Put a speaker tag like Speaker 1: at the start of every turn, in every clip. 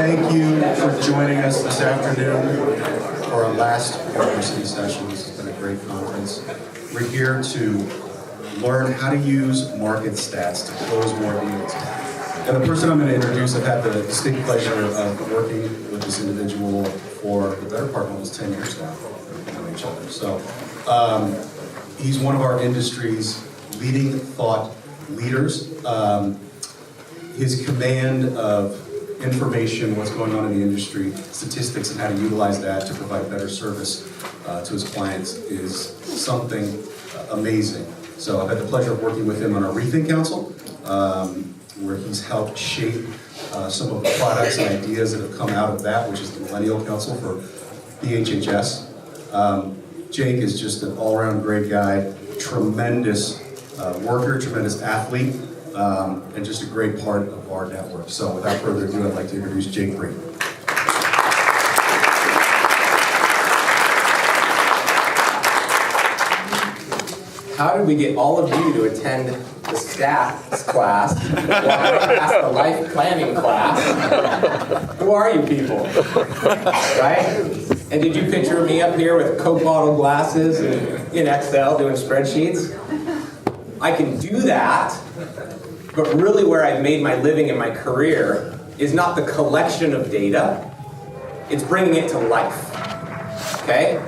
Speaker 1: thank you for joining us this afternoon for our last university session. This has been a great conference. We're here to learn how to use market stats to close more deals. And the person I'm going to introduce, I've had the distinct pleasure of working with this individual for the better part of almost 10 years now. We know each other. So he's one of our industry's leading thought leaders. His command of information, what's going on in the industry, statistics, and how to utilize that to provide better service to his clients is something amazing. So I've had the pleasure of working with him on our Rethink Council, where he's helped shape some of the products and ideas that have come out of that, which is the Millennial Council for BHHS. Jake is just an all-around great guy, tremendous worker, tremendous athlete, and just a great part of our network. So without further ado, I'd like to introduce Jake Breen.
Speaker 2: How did we get all of you to attend the stats class while I passed the life planning class? Who are you people? Right? And did you picture me up here with Coke bottle glasses and in Excel doing spreadsheets? I can do that, but really where I've made my living in my career is not the collection of data, it's bringing it to life, okay?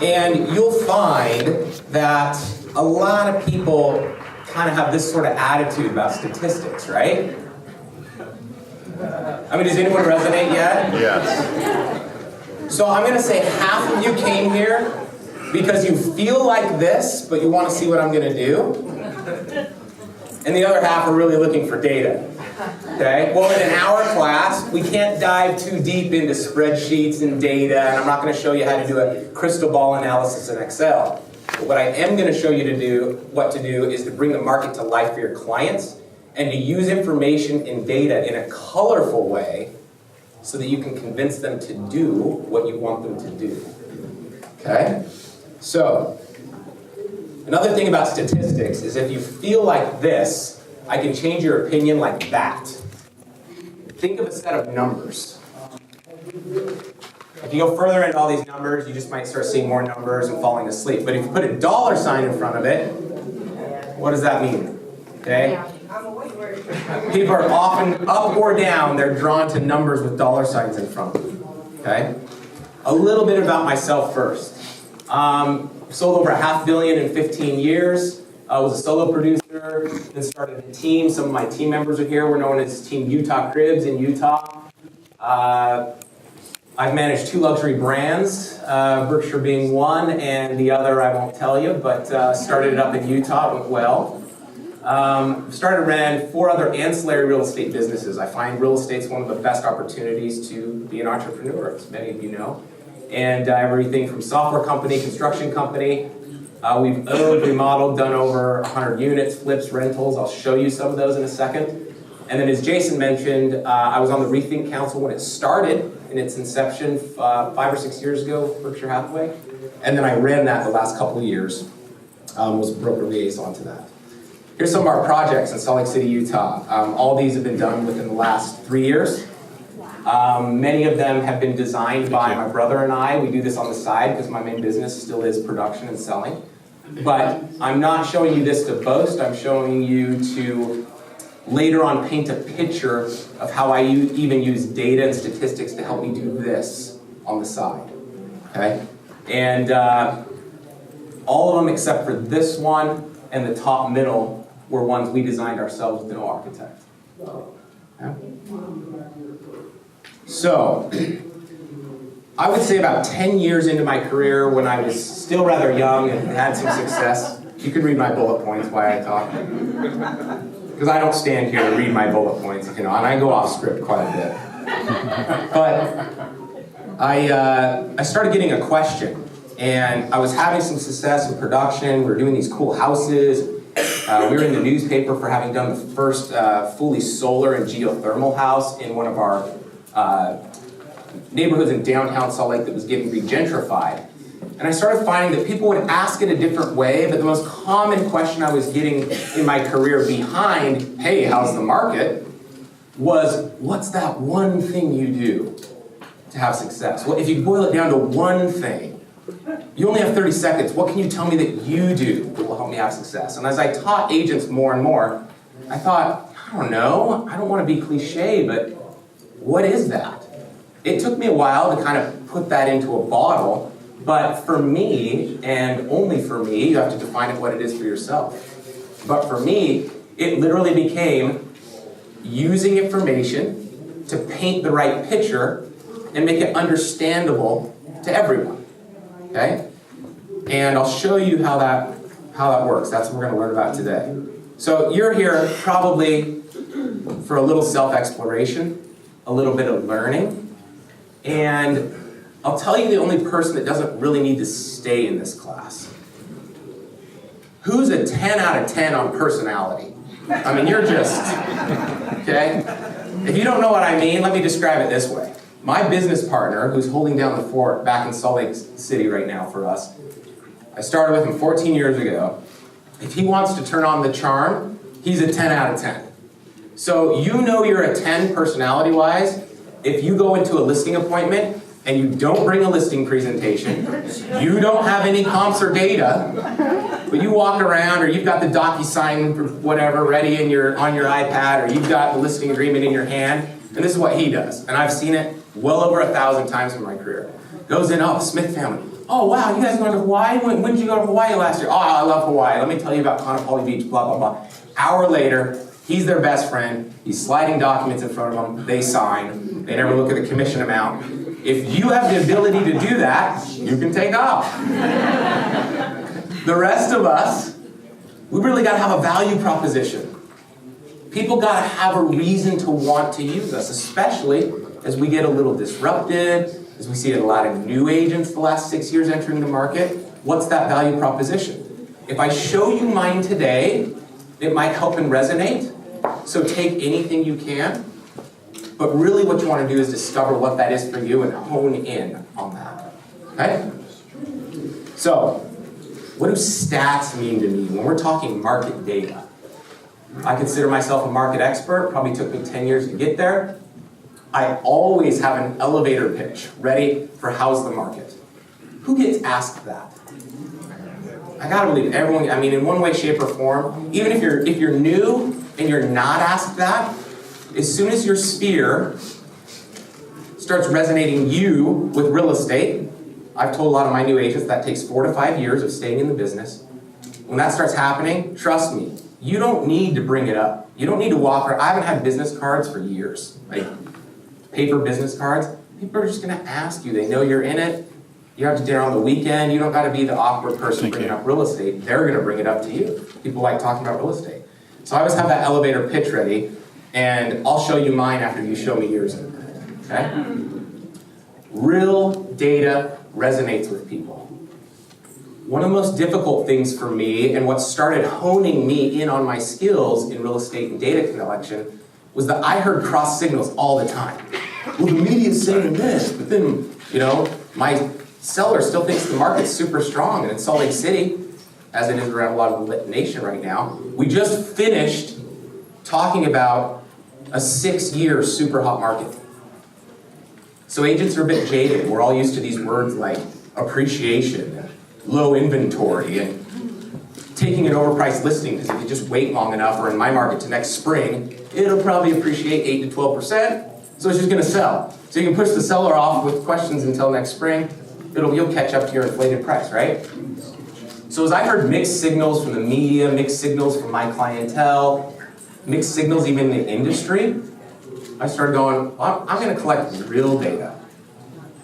Speaker 2: And you'll find that a lot of people kind of have this sort of attitude about statistics, right? I mean, does anyone resonate yet?
Speaker 3: Yes.
Speaker 2: So I'm gonna say half of you came here because you feel like this, but you wanna see what I'm gonna do. And the other half are really looking for data, okay? Well, in an hour class, we can't dive too deep into spreadsheets and data, and I'm not gonna show you how to do a crystal ball analysis in Excel. But what I am gonna show you what to do is to bring the market to life for your clients and to use information and data in a colorful way so that you can convince them to do what you want them to do, okay? So, another thing about statistics is if you feel like this, I can change your opinion like that. Think of a set of numbers. If you go further into all these numbers, you just might start seeing more numbers and falling asleep. But if you put a dollar sign in front of it, what does that mean? Okay? People are often up or down, they're drawn to numbers with dollar signs in front of them. Okay? A little bit about myself first. Sold over $500 million in 15 years. I was a solo producer, then started a team. Some of my team members are here. We're known as Team Utah Cribs in Utah. I've managed 2 luxury brands, Berkshire being one, and the other I won't tell you, but started it up in Utah. It went well. Ran 4 other ancillary real estate businesses. I find real estate's one of the best opportunities to be an entrepreneur, as many of you know. And everything from software company, construction company. We've owned, remodeled, done over 100 units, flips, rentals. I'll show you some of those in a second. And then as Jason mentioned, I was on the Rethink Council when it started in its inception 5 or 6 years ago, Berkshire Hathaway. And then I ran that the last couple of years, was broker liaison to that. Here's some of our projects in Salt Lake City, Utah. All these have been done within the last 3 years. Many of them have been designed by my brother and I. We do this on the side because my main business still is production and selling. But I'm not showing you this to boast. I'm showing you to later on paint a picture of how I even use data and statistics to help me do this on the side. Okay? And all of them except for this one and the top middle were ones we designed ourselves with no architect. Okay? So, I would say about 10 years into my career when I was still rather young and had some success. You can read my bullet points while I talk. Because I don't stand here and read my bullet points, you know, and I go off script quite a bit. But I started getting a question, and I was having some success with production. We were doing these cool houses. We were in the newspaper for having done the first fully solar and geothermal house in one of our neighborhoods in downtown Salt Lake that was getting regentrified. And I started finding that people would ask it a different way, but the most common question I was getting in my career behind, hey, how's the market, was, what's that one thing you do to have success? Well, if you boil it down to one thing, you only have 30 seconds. What can you tell me that you do that will help me have success? And as I taught agents more and more, I thought, I don't know, I don't want to be cliche, but what is that? It took me a while to kind of put that into a bottle, but for me, and only for me, you have to define it what it is for yourself. But for me, it literally became using information to paint the right picture and make it understandable to everyone. Okay? And I'll show you how that works. That's what we're going to learn about today. So you're here probably for a little self-exploration, a little bit of learning, and I'll tell you the only person that doesn't really need to stay in this class. Who's a 10 out of 10 on personality? I mean, you're just, okay? If you don't know what I mean, let me describe it this way. My business partner, who's holding down the fort back in Salt Lake City right now for us, I started with him 14 years ago. If he wants to turn on the charm, he's a 10 out of 10. So you know you're a 10 personality-wise if you go into a listing appointment and you don't bring a listing presentation, you don't have any comps or data, but you walk around or you've got the DocuSign or whatever ready on your iPad, or you've got the listing agreement in your hand, and this is what he does. And I've seen it well over 1,000 times in my career. Goes in, oh, the Smith family. Oh, wow, you guys going to Hawaii? When did you go to Hawaii last year? Oh, I love Hawaii. Let me tell you about Cottonwood Beach, blah, blah, blah. Hour later, he's their best friend. He's sliding documents in front of them. They sign. They never look at the commission amount. If you have the ability to do that, you can take off. The rest of us, we really got to have a value proposition. People got to have a reason to want to use us, especially as we get a little disrupted, as we see a lot of new agents the last 6 years entering the market. What's that value proposition? If I show you mine today, it might help and resonate. So take anything you can. But really what you want to do is discover what that is for you and hone in on that. Okay? So, what do stats mean to me when we're talking market data? I consider myself a market expert. Probably took me 10 years to get there. I always have an elevator pitch ready for how's the market. Who gets asked that? I gotta believe everyone, I mean, in one way, shape, or form, even if you're new and you're not asked that, as soon as your sphere starts resonating you with real estate, I've told a lot of my new agents that takes 4 to 5 years of staying in the business. When that starts happening, trust me, you don't need to bring it up. You don't need to walk around. I haven't had business cards for years, like paper business cards. People are just gonna ask you. They know you're in it. You have to dinner on the weekend. You don't gotta be the awkward person bringing up real estate. They're gonna bring it up to you. People like talking about real estate. So I always have that elevator pitch ready, and I'll show you mine after you show me yours in a minute, okay? Real data resonates with people. One of the most difficult things for me, and what started honing me in on my skills in real estate and data collection, was that I heard cross signals all the time. Well, the media's saying this, but then, my seller still thinks the market's super strong, and in Salt Lake City, as it is around a lot of the nation right now, we just finished talking about a 6-year super hot market. So agents are a bit jaded. We're all used to these words like appreciation, and low inventory, and taking an overpriced listing, because if you just wait long enough, or in my market to next spring, it'll probably appreciate 8 to 12%, so it's just gonna sell. So you can push the seller off with questions until next spring, you'll catch up to your inflated price, right? So as I heard mixed signals from the media, mixed signals from my clientele, mixed signals even in the industry, I started going, well, I'm gonna collect real data.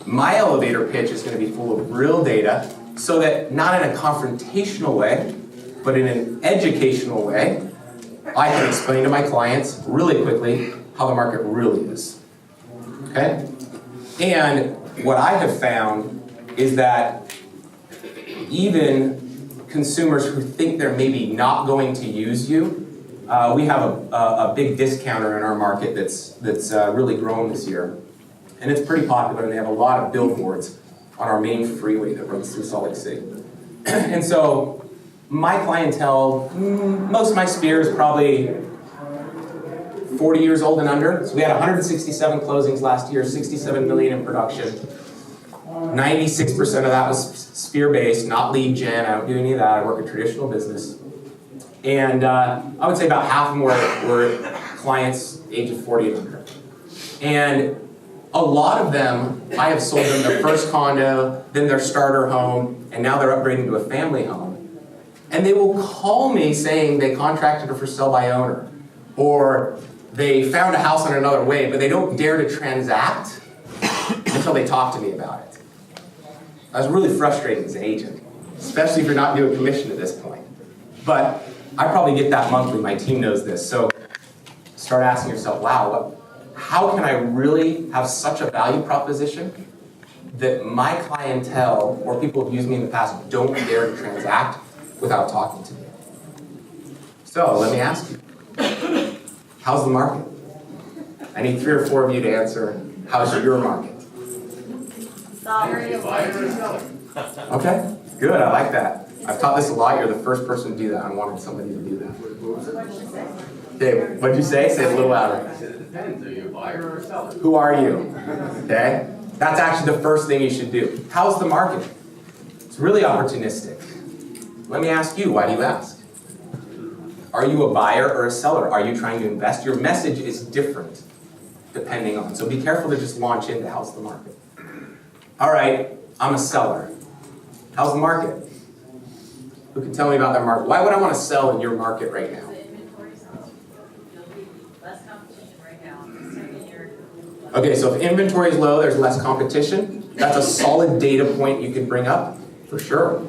Speaker 2: My elevator pitch is gonna be full of real data, so that not in a confrontational way, but in an educational way, I can explain to my clients really quickly how the market really is. Okay? And what I have found is that even consumers who think they're maybe not going to use you, we have a big discounter in our market that's really grown this year. And it's pretty popular, and they have a lot of billboards on our main freeway that runs through Salt Lake City. And so my clientele, most of my sphere is probably 40 years old and under. So we had 167 closings last year, 67 million in production. 96% of that was sphere-based, not lead gen. I don't do any of that. I work a traditional business. And I would say about half of them were clients age of 40 and under. And a lot of them, I have sold them their first condo, then their starter home, and now they're upgrading to a family home. And they will call me saying they contracted her for sell by owner, or they found a house in another way, but they don't dare to transact until they talk to me about it. I was really frustrated as an agent, especially if you're not doing commission at this point. But I probably get that monthly, my team knows this. So start asking yourself, wow, how can I really have such a value proposition that my clientele, or people who've used me in the past, don't dare to transact without talking to me? So let me ask you, how's the market? I need 3 or 4 of you to answer, how's your market? Okay, good, I like that. I've taught this a lot, you're the first person to do that. I wanted somebody to do that. Okay, what'd you say? Say it a little louder.
Speaker 4: It depends, are you a buyer or a seller?
Speaker 2: Who are you? Okay? That's actually the first thing you should do. How's the market? It's really opportunistic. Let me ask you, why do you ask? Are you a buyer or a seller? Are you trying to invest? Your message is different depending on. So be careful to just launch into how's the market. All right, I'm a seller. How's the market? Who can tell me about their market? Why would I want to sell in your market right now? Okay, so if inventory is low, there's less competition. That's a solid data point you can bring up, for sure.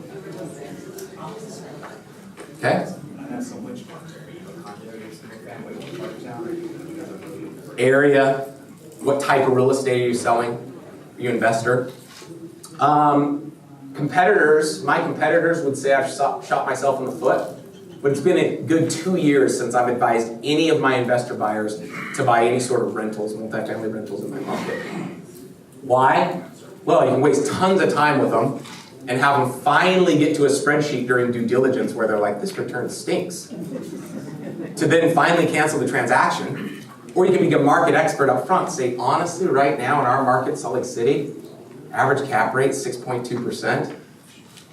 Speaker 2: Okay? Area, what type of real estate are you selling? Are you an investor? Competitors, my competitors would say I've shot myself in the foot, but it's been a good 2 years since I've advised any of my investor buyers to buy any sort of rentals, multifamily rentals in my market. Why? Well, you can waste tons of time with them and have them finally get to a spreadsheet during due diligence where they're like, this return stinks, to then finally cancel the transaction. Or you can become a market expert up front. Say, honestly, right now in our market, Salt Lake City, average cap rate 6.2%,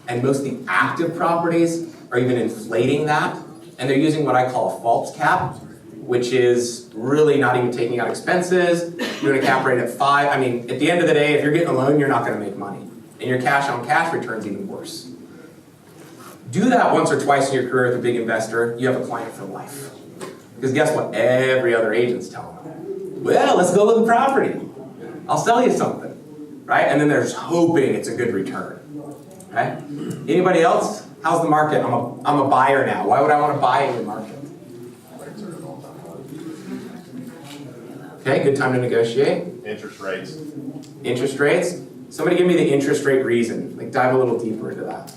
Speaker 2: and most of the active properties are even inflating that, and they're using what I call a false cap, which is really not even taking out expenses, doing a cap rate at 5. I mean, at the end of the day, if you're getting a loan, you're not going to make money, and your cash on cash return's even worse. Do that once or twice in your career with a big investor, you have a client for life. Because guess what? Every other agent's telling them, well, let's go look at the property. I'll sell you something, right? And then they're just hoping it's a good return, okay? Anybody else? How's the market? I'm a buyer now. Why would I want to buy in your market? Okay, good time to negotiate.
Speaker 5: Interest rates.
Speaker 2: Interest rates? Somebody give me the interest rate reason. Like dive a little deeper into that.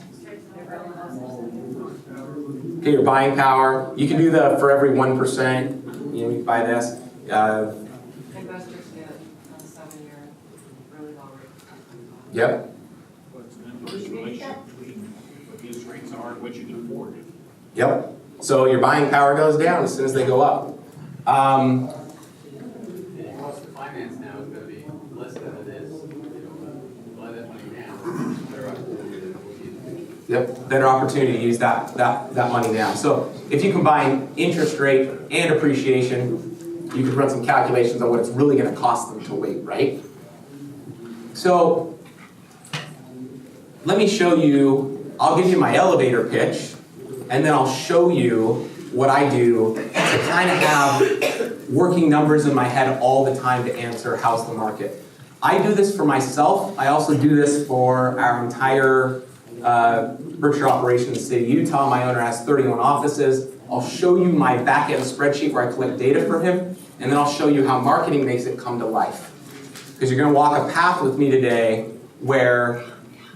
Speaker 2: Okay, your buying power. You can do the for every 1%, you can buy this.
Speaker 6: Investors get a 7-year really low rate.
Speaker 2: Yep.
Speaker 7: What's an inverse relationship between what these rates are and what you can afford?
Speaker 2: Yep. So your buying power goes down as soon as they go up.
Speaker 4: Cost of finance now is going to be less than it is. Buy that money down.
Speaker 2: Yep, better opportunity to use that money down. So if you combine interest rate and appreciation, you can run some calculations on what it's really going to cost them to wait, right? So let me show you, I'll give you my elevator pitch, and then I'll show you what I do to kind of have working numbers in my head all the time to answer how's the market. I do this for myself. I also do this for our entire Berkshire operation in the state of Utah. My owner has 31 offices. I'll show you my back-end spreadsheet where I collect data for him, and then I'll show you how marketing makes it come to life. Because you're going to walk a path with me today where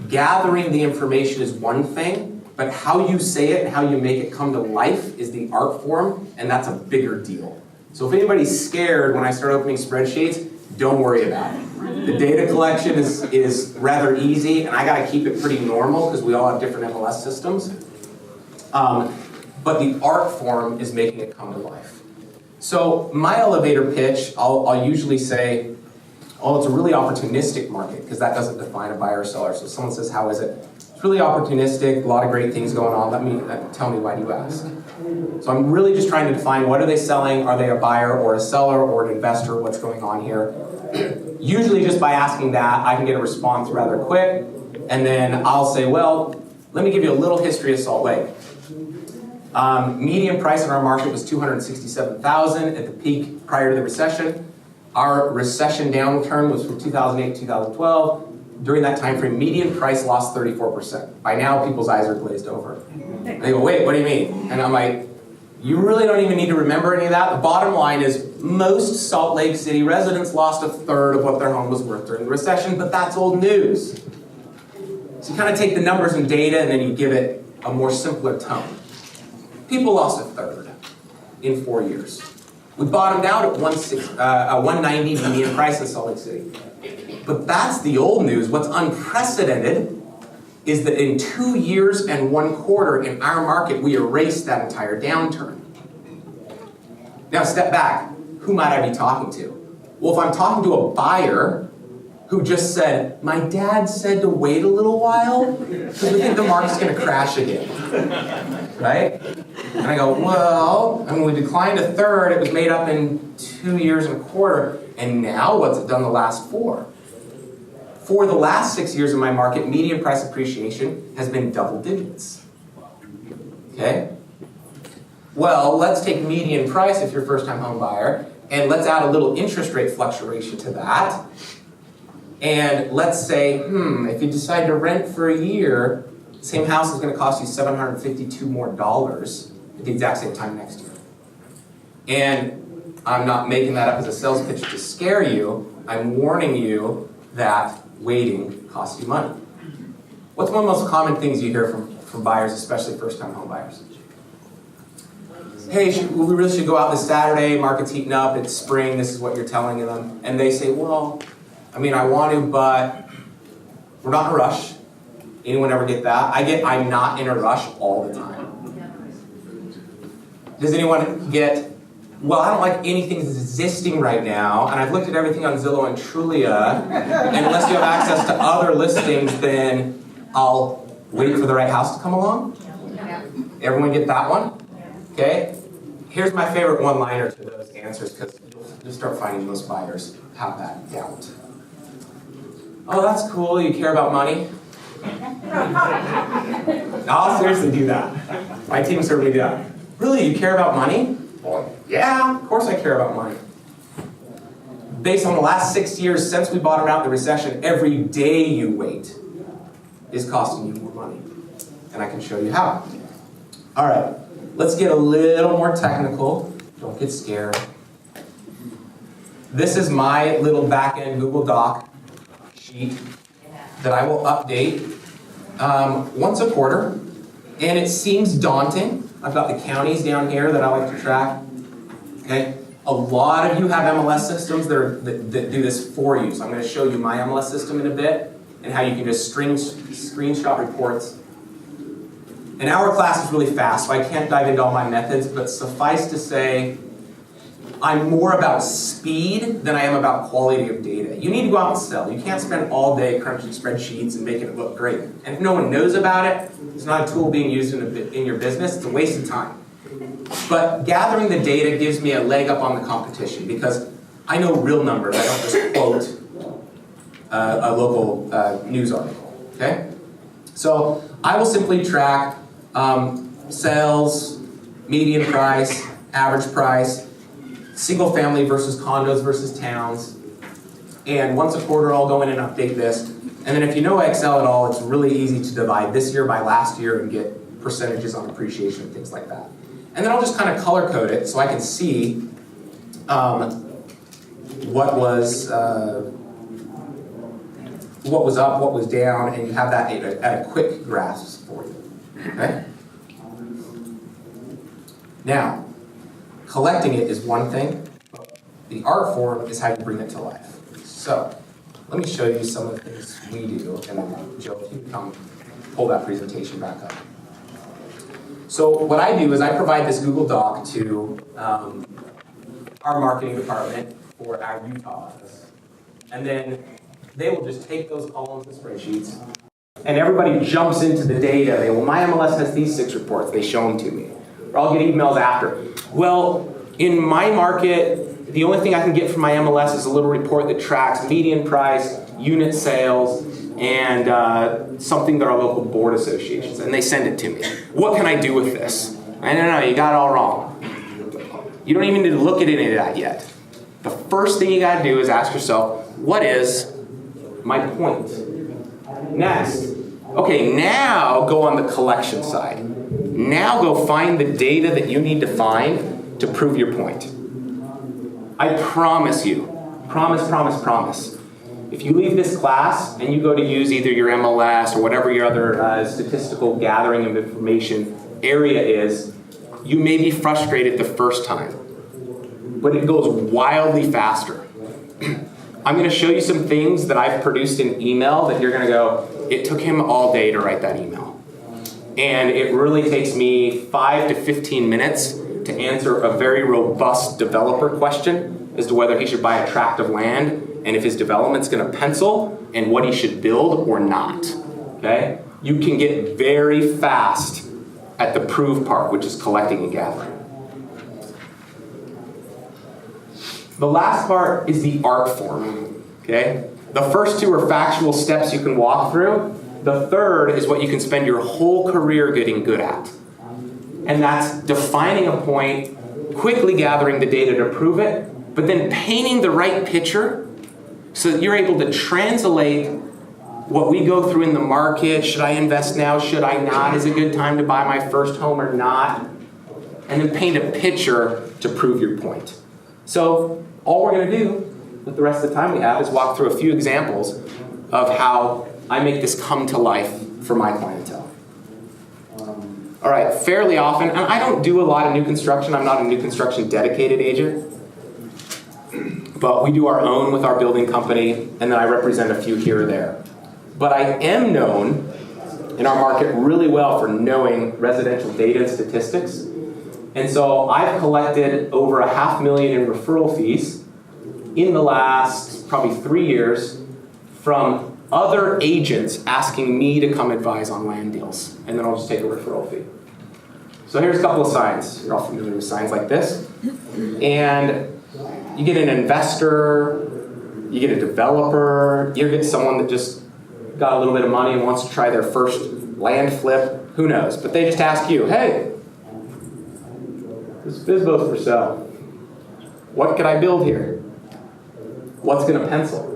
Speaker 2: gathering the information is one thing, but how you say it and how you make it come to life is the art form, and that's a bigger deal. So if anybody's scared when I start opening spreadsheets, don't worry about it. The data collection is rather easy, and I got to keep it pretty normal because we all have different MLS systems. But the art form is making it come to life. So my elevator pitch, I'll usually say, oh, it's a really opportunistic market, because that doesn't define a buyer or seller. So someone says, how is it? It's really opportunistic, a lot of great things going on. Tell me why do you ask? So I'm really just trying to define, what are they selling? Are they a buyer or a seller or an investor? What's going on here? Usually just by asking that, I can get a response rather quick. And then I'll say, well, let me give you a little history of Salt Lake. Median price in our market was $267,000 at the peak prior to the recession. Our recession downturn was from 2008 to 2012. During that time frame, median price lost 34%. By now, people's eyes are glazed over. And they go, wait, what do you mean? And I'm like, you really don't even need to remember any of that. The bottom line is most Salt Lake City residents lost a third of what their home was worth during the recession, but that's old news. So you kind of take the numbers and data and then you give it a more simpler tone. People lost a third in 4 years. We bottomed out at 190 median price in Salt Lake City. But that's the old news. What's unprecedented is that in 2 years and 1 quarter in our market, we erased that entire downturn. Now step back. Who might I be talking to? Well, if I'm talking to a buyer who just said, my dad said to wait a little while because we think the market's going to crash again, right? And I go, well, I mean, we declined a third. It was made up in 2 years and a quarter. And now what's it done the last 4? For the last 6 years in my market, median price appreciation has been double digits. Okay? Well, let's take median price if you're a first-time home buyer, and let's add a little interest rate fluctuation to that. And let's say, if you decide to rent for a year, the same house is going to cost you $752 more at the exact same time next year. And I'm not making that up as a sales pitch to scare you. I'm warning you that waiting costs you money. What's one of the most common things you hear from buyers, especially first-time home buyers? Hey, we really should go out this Saturday, market's heating up, it's spring, this is what you're telling them. And they say, well, I mean, I want to, but we're not in a rush. Anyone ever get that? I'm not in a rush all the time. Does anyone get, well, I don't like anything that's existing right now, and I've looked at everything on Zillow and Trulia, and unless you have access to other listings, then I'll wait for the right house to come along? Everyone get that one? Okay? Here's my favorite one-liner to those answers, because you'll start finding most buyers have that doubt. Oh, that's cool. You care about money? I'll seriously do that. My team certainly do that. Really, you care about money? Well, yeah, of course I care about money. Based on the last 6 years since we bottomed out the recession, every day you wait is costing you more money. And I can show you how. All right, let's get a little more technical. Don't get scared. This is my little back-end Google Doc sheet that I will update once a quarter. And it seems daunting. I've got the counties down here that I like to track. Okay, a lot of you have MLS systems that do this for you. So I'm going to show you my MLS system in a bit and how you can just screenshot reports. And our class is really fast, so I can't dive into all my methods, but suffice to say, I'm more about speed than I am about quality of data. You need to go out and sell. You can't spend all day crunching spreadsheets and making it look great. And if no one knows about it, it's not a tool being used in your business. It's a waste of time. But gathering the data gives me a leg up on the competition because I know real numbers. I don't just quote a local news article. Okay? So I will simply track sales, median price, average price, single family versus condos versus towns. And once a quarter, I'll go in and update this. And then if you know Excel at all, it's really easy to divide this year by last year and get percentages on appreciation and things like that. And then I'll just kind of color code it so I can see what was up, what was down, and you have that at a quick grasp for you. Okay? Now, collecting it is one thing, but the art form is how you bring it to life. So, let me show you some of the things we do, and then Joe, if you can come pull that presentation back up. So what I do is I provide this Google Doc to our marketing department for our Utah office. And then they will just take those columns and spreadsheets, and everybody jumps into the data. They, well, my MLS has these 6 reports. They show them to me. Or I'll get emails after. Well, in my market, the only thing I can get from my MLS is a little report that tracks median price, unit sales, and something that our local board associations, and they send it to me. What can I do with this? No, you got it all wrong. You don't even need to look at any of that yet. The first thing you got to do is ask yourself, what is my point? Next, okay, now go on the collection side. Now go find the data that you need to find to prove your point. I promise you, promise. If you leave this class and you go to use either your MLS or whatever your other statistical gathering of information area is, you may be frustrated the first time, but it goes wildly faster. I'm going to show you some things that I've produced in email that you're going to go, it took him all day to write that email. And it really takes me 5 to 15 minutes to answer a very robust developer question as to whether he should buy a tract of land and if his development's going to pencil and what he should build or not. Okay? You can get very fast at the prove part, which is collecting and gathering. The last part is the art form. Okay? The first 2 are factual steps you can walk through. The third is what you can spend your whole career getting good at. And that's defining a point, quickly gathering the data to prove it, but then painting the right picture so that you're able to translate what we go through in the market. Should I invest now? Should I not? Is it a good time to buy my first home or not? And then paint a picture to prove your point. So all we're going to do with the rest of the time we have is walk through a few examples of how I make this come to life for my clientele. All right, fairly often, and I don't do a lot of new construction. I'm not a new construction dedicated agent. But we do our own with our building company, and then I represent a few here or there. But I am known in our market really well for knowing residential data and statistics. And so I've collected over $500,000 in referral fees in the last probably 3 years from other agents asking me to come advise on land deals. And then I'll just take a referral fee. So here's a couple of signs. You're all familiar with signs like this. And you get an investor, you get a developer, you get someone that just got a little bit of money and wants to try their first land flip, who knows. But they just ask you, hey, this FSBO's for sale. What could I build here? What's going to pencil?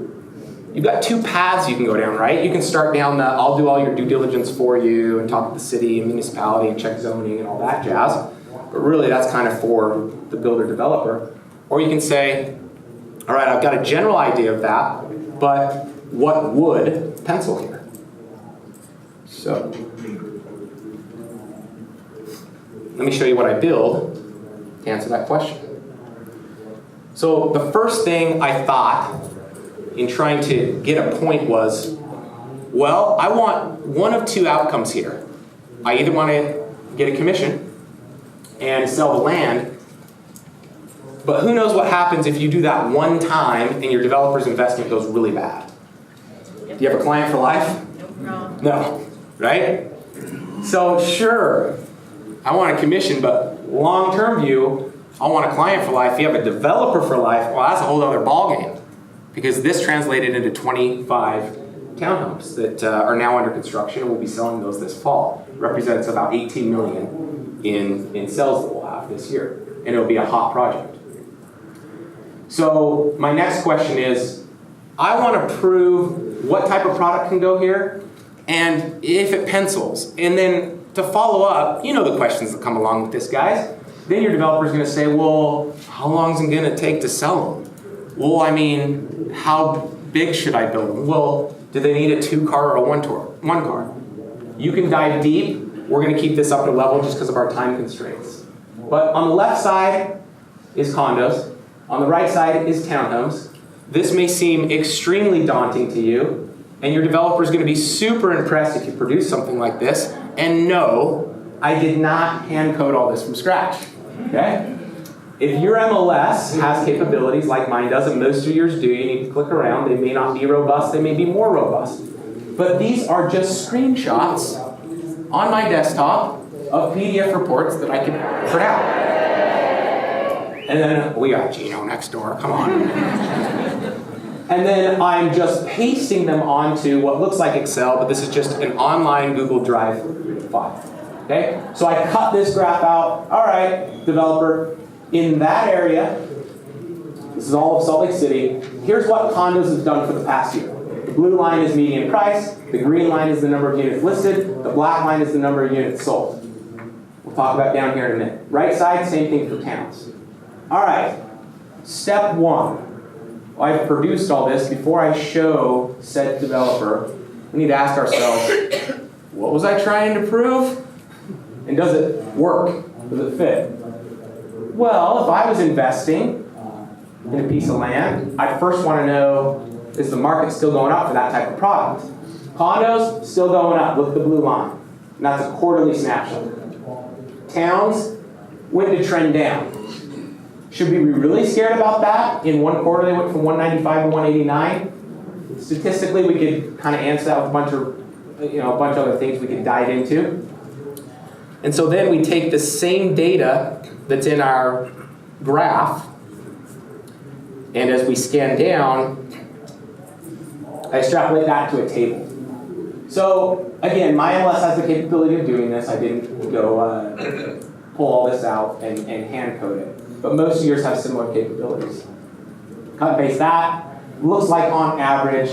Speaker 2: You've got 2 paths you can go down, right? You can start down the, I'll do all your due diligence for you and talk to the city and municipality and check zoning and all that jazz. But really that's kind of for the builder developer. Or you can say, all right, I've got a general idea of that, but what would pencil here? So, let me show you what I build to answer that question. So the first thing I thought in trying to get a point was, well, I want one of 2 outcomes here. I either want to get a commission and sell the land, but who knows what happens if you do that one time and your developer's investment goes really bad. Do you have a client for life? No, right? So sure, I want a commission, but long-term view, I want a client for life. If you have a developer for life, well, that's a whole other ballgame. Because this translated into 25 townhomes that are now under construction, and we'll be selling those this fall. Represents about $18 million in sales that we'll have this year. And it'll be a hot project. So my next question is, I want to prove what type of product can go here, and if it pencils. And then to follow up, you know the questions that come along with this, guys. Then your developer's going to say, well, how long is it going to take to sell them? Well, I mean, how big should I build them? Well, do they need a 2-car or a 1-car? You can dive deep. We're going to keep this up to level just because of our time constraints. But on the left side is condos. On the right side is townhomes. This may seem extremely daunting to you, and your developer is going to be super impressed if you produce something like this. And no, I did not hand code all this from scratch. Okay? If your MLS has capabilities like mine does, and most of yours do, you need to click around. They may not be robust, they may be more robust. But these are just screenshots on my desktop of PDF reports that I can print out. And then we got Gino next door, come on. And then I'm just pasting them onto what looks like Excel, but this is just an online Google Drive file. Okay? So I cut this graph out. All right, developer, in that area, this is all of Salt Lake City, here's what condos have done for the past year. The blue line is median price, the green line is the number of units listed, the black line is the number of units sold. We'll talk about down here in a minute. Right side, same thing for towns. All right, step one. I've produced all this. Before I show said developer, we need to ask ourselves, what was I trying to prove? And does it work? Does it fit? Well, if I was investing in a piece of land, I first want to know, is the market still going up for that type of product? Condos, still going up. Look at the blue line. And that's a quarterly snapshot. Towns, when to trend down. Should we be really scared about that? In one quarter, they went from 195 to 189. Statistically, we could kind of answer that with a bunch of other things we could dive into. And so then we take the same data that's in our graph, and as we scan down, I extrapolate that to a table. So again, my MLS has the capability of doing this. I didn't go pull all this out and hand code it. But most of yours have similar capabilities. Cut and paste that. Looks like on average,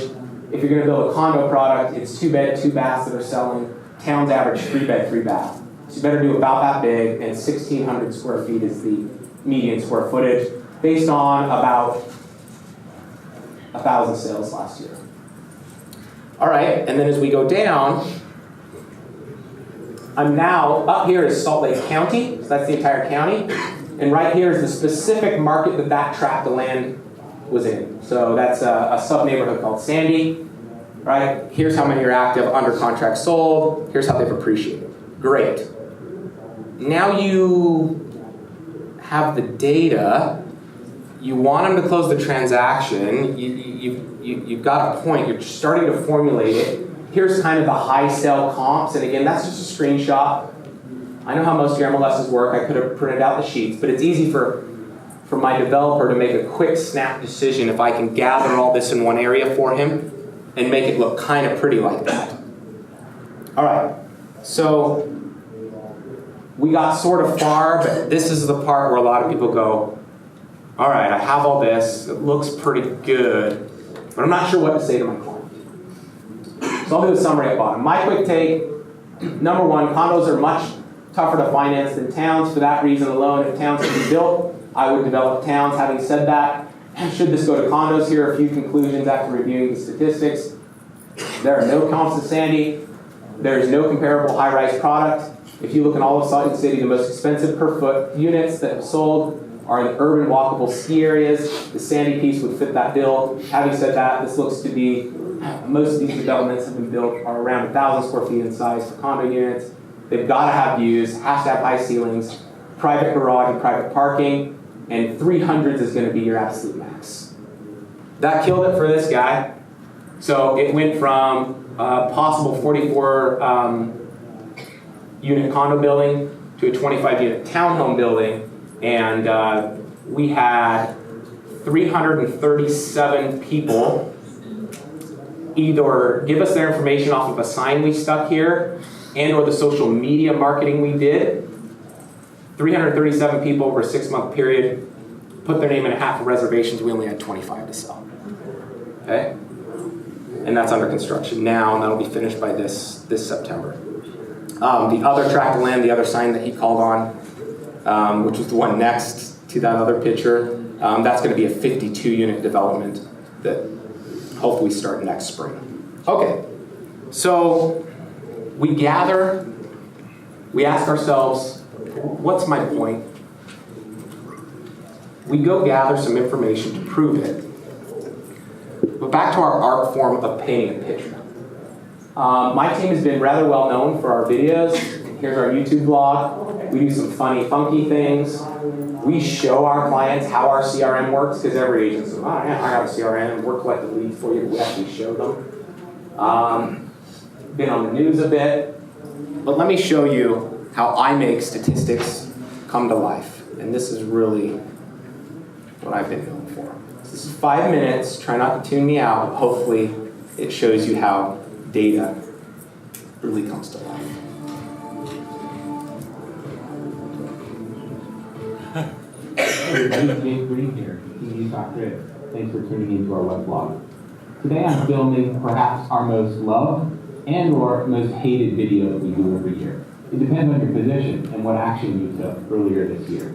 Speaker 2: if you're going to build a condo product, it's 2 bed, 2 baths that are selling. Towns average 3 bed, 3 bath. So you better do about that big, and 1,600 square feet is the median square footage, based on about 1,000 sales last year. All right, and then as we go down, I'm now, up here is Salt Lake County, so that's the entire county. And right here is the specific market that tract of land was in. So that's a sub-neighborhood called Sandy, right? Here's how many are active, under contract sold. Here's how they've appreciated. Great. Now you have the data. You want them to close the transaction. You've got a point. You're starting to formulate it. Here's kind of the high sell comps. And again, that's just a screenshot. I know how most of your MLSs work. I could have printed out the sheets, but it's easy for my developer to make a quick snap decision if I can gather all this in one area for him and make it look kind of pretty like that. All right, so we got sort of far, but this is the part where a lot of people go, all right, I have all this. It looks pretty good, but I'm not sure what to say to my client. So I'll do a summary at bottom. My quick take, number one, condos are much tougher to finance than towns. For that reason alone, if towns can be built, I would develop towns. Having said that, should this go to condos, here are a few conclusions after reviewing the statistics. There are no comps to Sandy. There is no comparable high-rise product. If you look in all of Salt Lake City, the most expensive per foot units that have sold are in urban walkable ski areas. The Sandy piece would fit that bill. Having said that, this looks to be, most of these developments have been built are around 1,000 square feet in size for condo units. They've got to have views, has to have high ceilings, private garage and private parking, and 300s is going to be your absolute max. That killed it for this guy. So it went from possible 44 unit condo building to a 25 unit townhome building, and we had 337 people either give us their information off of a sign we stuck here and or the social media marketing we did. 337 people over a 6-month period put their name in a hat for reservations. We only had 25 to sell. Okay? And that's under construction now, and that'll be finished by this September. The other tract of land, the other sign that he called on, which was the one next to that other picture, that's going to be a 52-unit development that hopefully start next spring. Okay, so we gather, we ask ourselves, what's my point? We go gather some information to prove it. But back to our art form of painting a picture. My team has been rather well known for our videos. Here's our YouTube vlog. We do some funny, funky things. We show our clients how our CRM works, because every agent says, oh yeah, I got a CRM, we're collecting leads for you. We actually show them. Been on the news a bit. But let me show you how I make statistics come to life. And this is really what I've been known for. This is 5 minutes. Try not to tune me out. Hopefully it shows you how data really comes to life.
Speaker 5: Hey, James Breen here, TV Thanks for tuning into our web blog. Today I'm filming perhaps our most loved and or most hated video that we do every year. It depends on your position and what action you took earlier this year.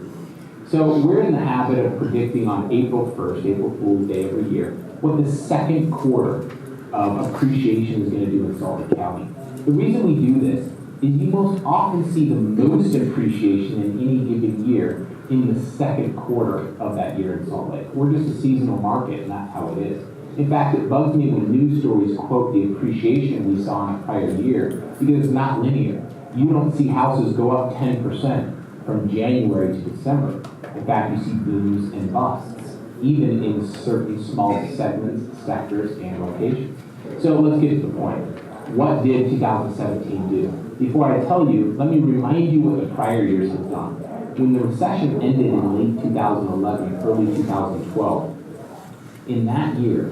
Speaker 5: So we're in the habit of predicting on April 1st, April Fool's Day every year, what the second quarter of appreciation is going to do in Salt Lake County. The reason we do this is you most often see the most appreciation in any given year in the second quarter of that year in Salt Lake. We're just a seasonal market, and that's how it is. In fact, it bugs me when news stories quote the appreciation we saw in a prior year, because it's not linear. You don't see houses go up 10% from January to December. In fact, you see booms and busts, even in certain small segments, sectors, and locations. So let's get to the point. What did 2017 do? Before I tell you, let me remind you what the prior years have done. When the recession ended in late 2011, early 2012, in that year,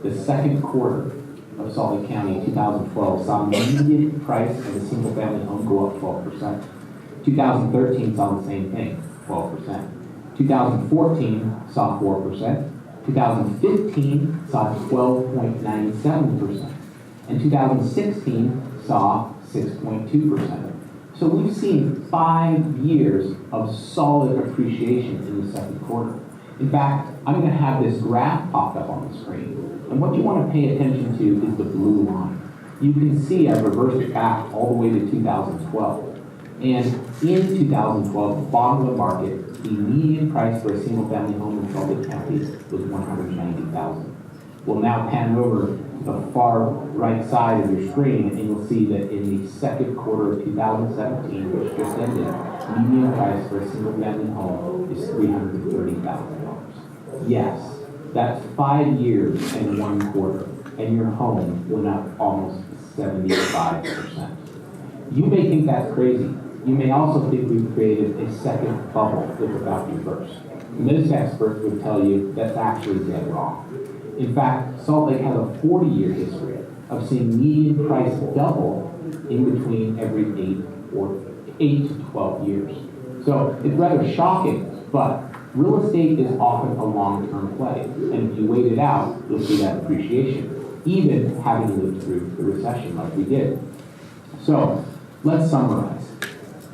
Speaker 5: the second quarter of Salt Lake County, 2012, saw the median price of a single-family home go up 12%. 2013 saw the same thing, 12%. 2014 saw 4%. 2015 saw 12.97%. And 2016 saw 6.2%. So we've seen 5 years of solid appreciation in the second quarter. In fact, I'm going to have this graph popped up on the screen. And what you want to pay attention to is the blue line. You can see I've reversed it back all the way to 2012. And in 2012, the bottom of the market, the median price for a single-family home in Salt Lake County was $190,000. We'll now pan over to the far right side of your screen, and you'll see that in the second quarter of 2017, which just ended, median price for a single-family home is $330,000. Yes, that's 5 years and 1 quarter, and your home went up almost 75%. You may think that's crazy. You may also think we've created a second bubble that's about to burst. Most experts would tell you that's actually dead wrong. In fact, Salt Lake has a 40-year history of seeing median price double in between every 8 to 12 years. So it's rather shocking, but real estate is often a long-term play. And if you wait it out, you'll see that appreciation, even having lived through the recession like we did. So let's summarize.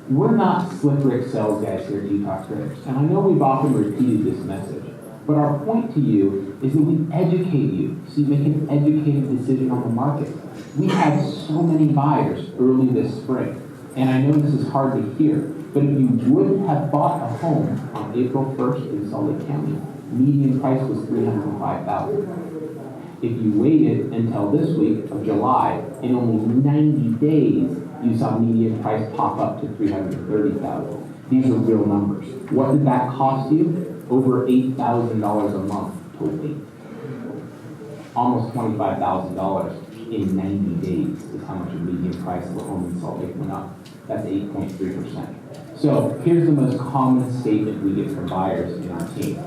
Speaker 5: We're not slick Rick sales guys here at Detox Traders, and I know we've often repeated this message, but our point to you is that we educate you so you make an educated decision on the market. We had so many buyers early this spring, and I know this is hard to hear, but if you would have bought a home on April 1st in Salt Lake County, median price was $305,000. If you waited until this week of July, in only 90 days, you saw median price pop up to $330,000. These are real numbers. What did that cost you? Over $8,000 a month to wait. Almost $25,000 in 90 days is how much a median price of a home in Salt Lake went up. That's 8.3%. So here's the most common statement we get from buyers in our team.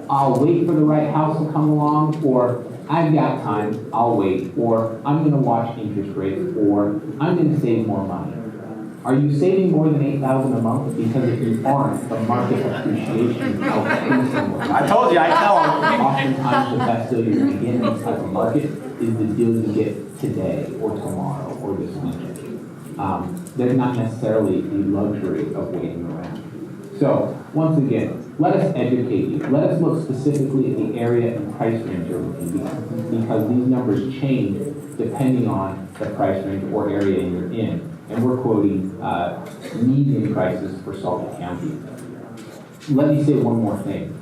Speaker 5: I'll wait for the right house to come along, or I've got time, I'll wait, or I'm going to watch interest rates, or I'm going to save more money. Are you saving more than $8,000 a month? Because if you aren't, the market appreciation is outpacing.
Speaker 2: I told you, I tell them.
Speaker 5: Oftentimes, the best deal you're going to get in this type of market is the deal you get today, or tomorrow, or this weekend. There's not necessarily the luxury of waiting around. So, once again, let us educate you. Let us look specifically at the area and price range you're looking at, because these numbers change depending on the price range or area you're in. And we're quoting median prices for Salt Lake County. Let me say one more thing.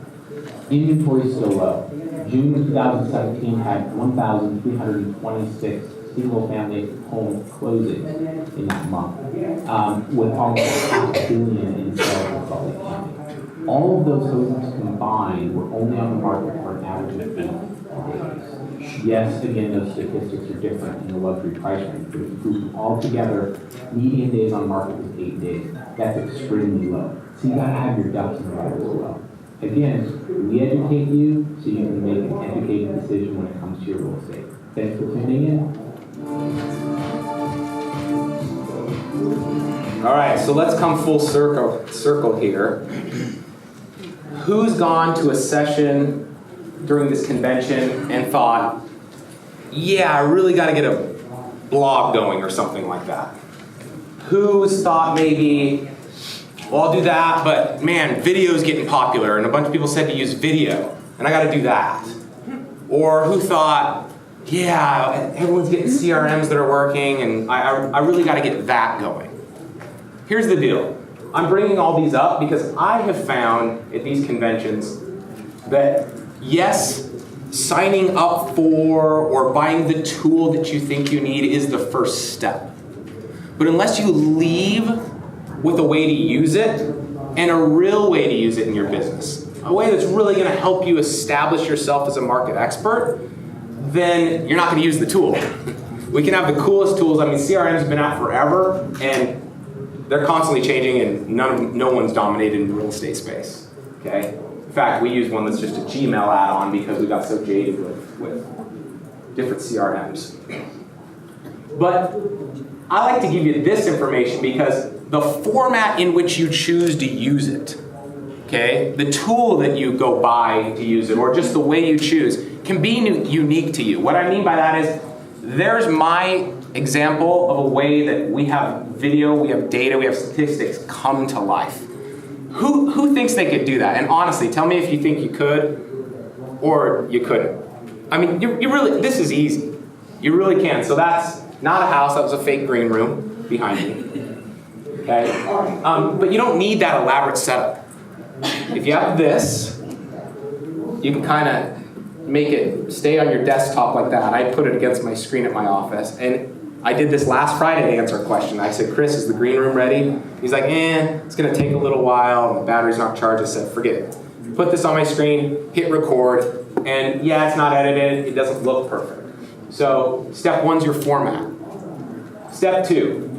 Speaker 5: Inventory is still low. June 2017 had 1,326 single-family home closings in that month, with almost $500 million in sales in Salt Lake County. All of those homes combined were only on the market for an average of 8 days. Yes, again, those statistics are different in the luxury price range, but if you group them all together, median days on market was 8 days. That's extremely low. So you gotta have your ducks in a row as well. Again, we educate you so you can make an educated decision when it comes to your real estate. Thanks for tuning in.
Speaker 2: All right, so let's come full circle here. Who's gone to a session during this convention and thought, yeah, I really got to get a blog going or something like that? Who's thought maybe, well, I'll do that, but man, video's getting popular and a bunch of people said to use video and I got to do that? Or who thought, yeah, everyone's getting CRMs that are working and I really got to get that going? Here's the deal. I'm bringing all these up because I have found at these conventions that yes, signing up for or buying the tool that you think you need is the first step. But unless you leave with a way to use it and a real way to use it in your business, a way that's really going to help you establish yourself as a market expert, then you're not going to use the tool. We can have the coolest tools. I mean, CRMs have been out forever, and they're constantly changing, and no one's dominated in the real estate space. Okay. In fact, we use one that's just a Gmail add-on because we got so jaded with different CRMs. But I like to give you this information because the format in which you choose to use it, okay, the tool that you go buy to use it, or just the way you choose, can be unique to you. What I mean by that is, there's my example of a way that we have video, we have data, we have statistics come to life. Who thinks they could do that? And honestly, tell me if you think you could or you couldn't. I mean, you really, this is easy. You really can. So that's not a house, that was a fake green room behind me. Okay? But you don't need that elaborate setup. If you have this, you can kind of make it stay on your desktop like that. I put it against my screen at my office. And I did this last Friday to answer a question. I said, Chris, is the green room ready? He's like, it's going to take a little while. And the battery's not charged. I said, forget it. Put this on my screen, hit record, and yeah, it's not edited. It doesn't look perfect. So step one's your format. Step two,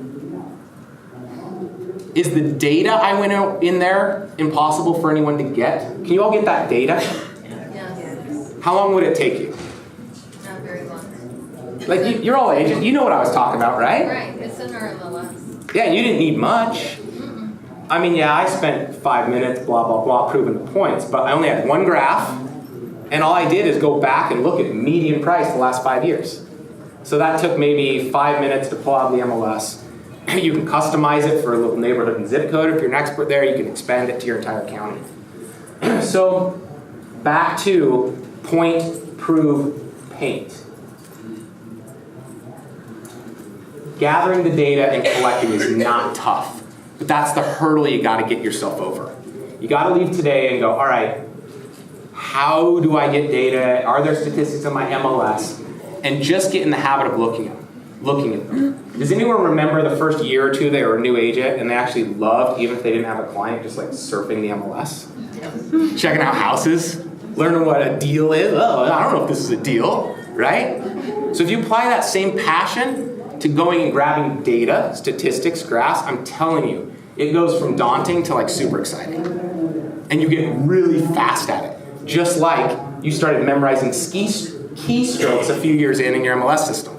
Speaker 2: is the data I went out in there impossible for anyone to get? Can you all get that data?
Speaker 3: Yes.
Speaker 2: How long would it take you?
Speaker 3: Not very long.
Speaker 2: Like, you're all agents. You know what I was talking about, right?
Speaker 3: Right, it's in our MLS.
Speaker 2: Yeah, you didn't need much. I mean, yeah, I spent 5 minutes, blah, blah, blah, proving the points, but I only had one graph, and all I did is go back and look at median price the last 5 years. So that took maybe 5 minutes to pull out the MLS. You can customize it for a little neighborhood and zip code. If you're an expert there, you can expand it to your entire county. So back to point, prove, paint. Gathering the data and collecting is not tough, but that's the hurdle you got to get yourself over. You got to leave today and go, all right, how do I get data? Are there statistics in my MLS? And just get in the habit of looking at them. Does anyone remember the first year or two they were a new agent and they actually loved, even if they didn't have a client, just like surfing the MLS? Checking out houses, learning what a deal is. Oh, I don't know if this is a deal, right? So if you apply that same passion to going and grabbing data, statistics, graphs, I'm telling you, it goes from daunting to like super exciting. And you get really fast at it. Just like you started memorizing keystrokes a few years in your MLS system.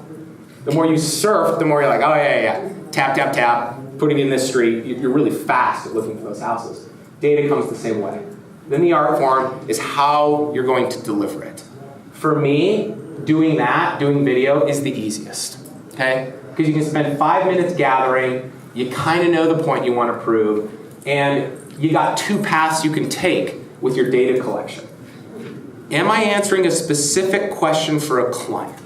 Speaker 2: The more you surf, the more you're like, oh yeah. Tap, tap, tap, putting in this street. You're really fast at looking for those houses. Data comes the same way. Then the art form is how you're going to deliver it. For me, doing video is the easiest, okay? Because you can spend 5 minutes gathering, you kind of know the point you want to prove, and you got 2 paths you can take with your data collection. Am I answering a specific question for a client?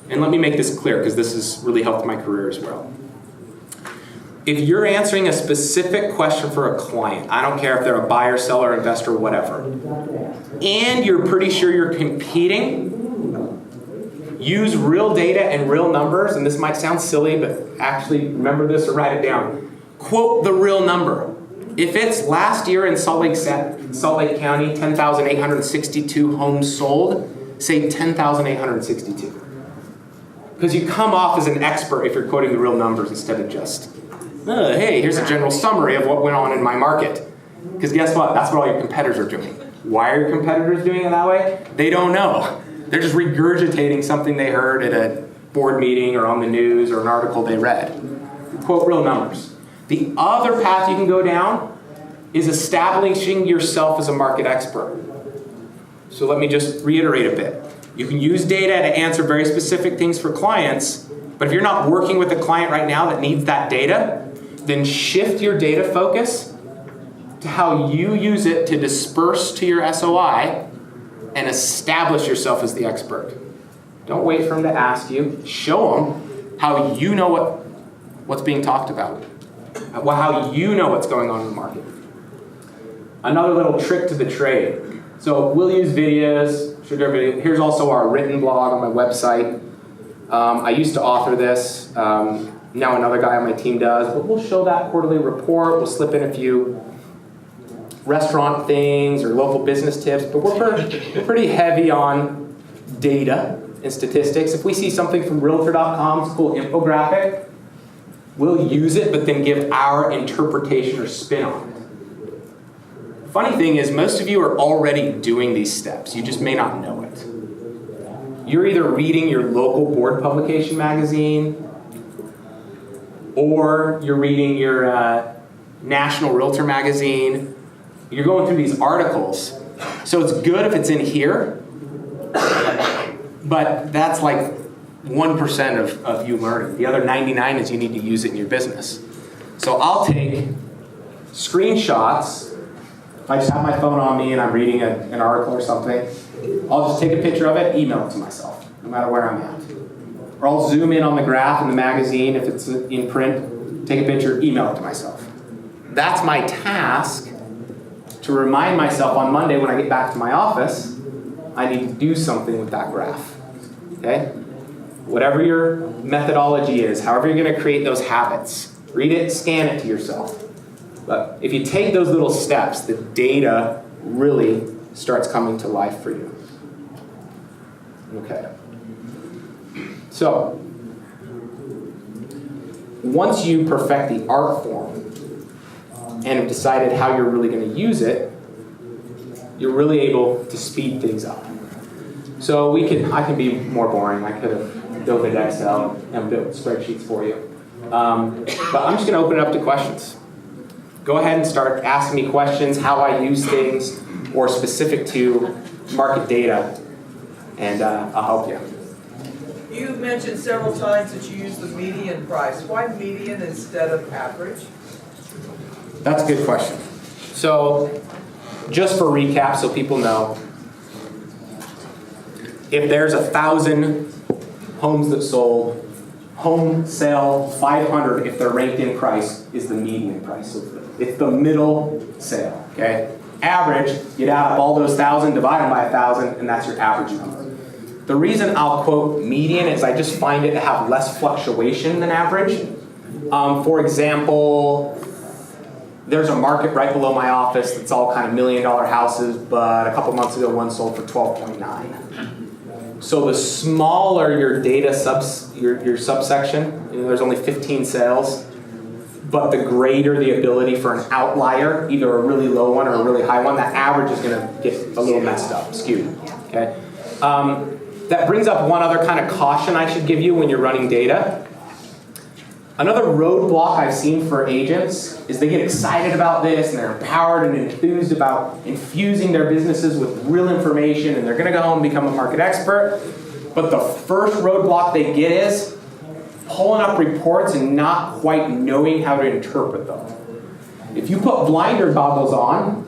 Speaker 2: And let me make this clear, because this has really helped my career as well. If you're answering a specific question for a client, I don't care if they're a buyer, seller, investor, whatever, and you're pretty sure you're competing, use real data and real numbers, and this might sound silly, but actually remember this or write it down. Quote the real number. If it's last year in Salt Lake County, 10,862 homes sold, say 10,862. Because you come off as an expert if you're quoting the real numbers instead of just, hey, here's a general summary of what went on in my market. Because guess what? That's what all your competitors are doing. Why are your competitors doing it that way? They don't know. They're just regurgitating something they heard at a board meeting or on the news or an article they read. Quote real numbers. The other path you can go down is establishing yourself as a market expert. So let me just reiterate a bit. You can use data to answer very specific things for clients, but if you're not working with a client right now that needs that data, then shift your data focus to how you use it to disperse to your SOI and establish yourself as the expert. Don't wait for them to ask you. Show them how you know what's being talked about, how you know what's going on in the market. Another little trick to the trade. So we'll use videos. Here's also our written blog on my website. I used to author this. Now another guy on my team does. But we'll show that quarterly report. We'll slip in a few restaurant things or local business tips. But we're pretty heavy on data and statistics. If we see something from Realtor.com, it's a cool infographic, we'll use it, but then give our interpretation or spin on it. Funny thing is, most of you are already doing these steps. You just may not know it. You're either reading your local board publication magazine, or you're reading your national realtor magazine. You're going through these articles. So it's good if it's in here, but that's like 1% of you learning. The other 99 is you need to use it in your business. So I'll take screenshots. If I just have my phone on me and I'm reading an article or something, I'll just take a picture of it, email it to myself, no matter where I'm at. Or I'll zoom in on the graph in the magazine if it's in print, take a picture, email it to myself. That's my task to remind myself on Monday when I get back to my office, I need to do something with that graph. Okay? Whatever your methodology is, however you're going to create those habits, read it, scan it to yourself. But if you take those little steps, the data really starts coming to life for you. Okay. So, once you perfect the art form and have decided how you're really going to use it, you're really able to speed things up. So I can be more boring. I could have built an Excel and built spreadsheets for you. But I'm just going to open it up to questions. Go ahead and start asking me questions, how I use things, or specific to market data, and I'll help you.
Speaker 8: You mentioned several times that you use the median price. Why median instead of average?
Speaker 2: That's a good question. So, just for recap, so people know, if there's 1,000 homes that sold, home sale 500, if they're ranked in price, is the median price. So it's the middle sale, okay? Average, you'd add up all those 1,000, divide them by 1,000, and that's your average number. The reason I'll quote median is I just find it to have less fluctuation than average. For example, there's a market right below my office that's all kind of $1 million houses, but a couple months ago one sold for 12.9. So the smaller your data your subsection, there's only 15 sales, but the greater the ability for an outlier, either a really low one or a really high one, that average is going to get a little messed up, skewed. Okay. That brings up one other kind of caution I should give you when you're running data. Another roadblock I've seen for agents is they get excited about this and they're empowered and enthused about infusing their businesses with real information and they're going to go home and become a market expert. But the first roadblock they get is pulling up reports and not quite knowing how to interpret them. If you put blinder goggles on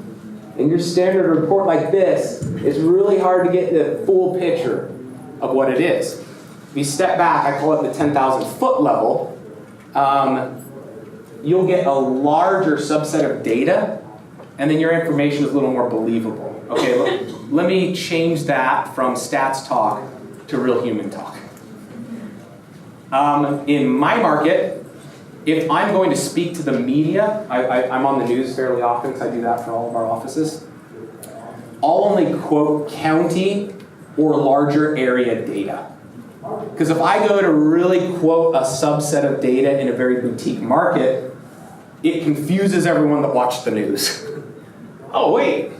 Speaker 2: and your standard report like this, it's really hard to get the full picture of what it is. If you step back, I call it the 10,000 foot level, you'll get a larger subset of data, and then your information is a little more believable. Okay, let me change that from stats talk to real human talk. In my market, if I'm going to speak to the media, I'm on the news fairly often because I do that for all of our offices. I'll only quote county or larger area data. Because if I go to really quote a subset of data in a very boutique market, it confuses everyone that watched the news. Oh wait,